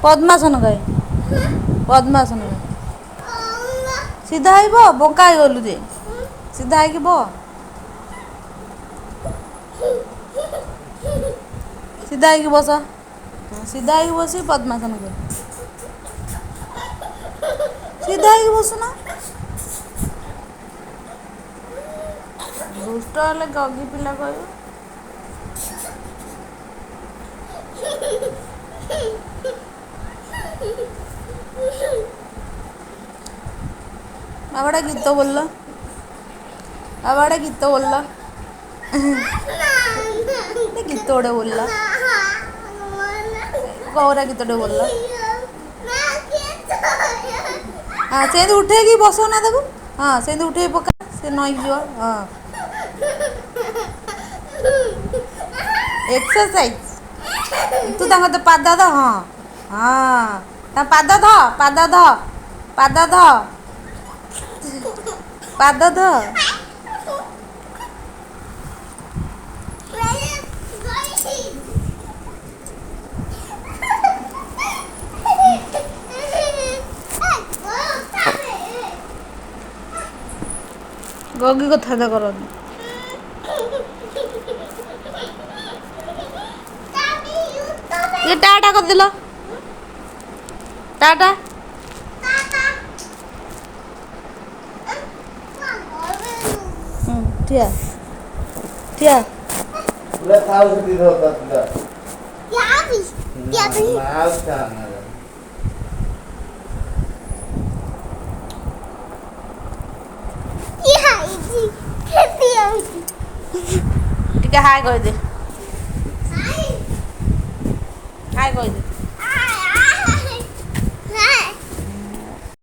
पद्मासन कहे पद्मासन कहे सीधा है बो बोका गलु जे सीधा है कि बो सीधा है कि बस सीधा है कि बस पद्मासन कहे सीधा है कि बस ना दुष्ट हेले गगी पिला कह बाबाड़ा गीत बोल बाबाड़ा गीत बोल गीत गोटे बोल गौरा गीत बोल हाँ से उठे कि बस ना देखो हाँ से उठे पका से नई जो हाँ एक्सरसाइज तू तो पाद ध हाँ हाँ पाद ध पाद ध पाद ध पाद ध गगी कथा कर ये टाटा कर दिल टाटा ठिया ठिया पूरा खाओ से दी होता पूरा क्या भी माल खाना ठीक है हाय कह दे हाय कह दे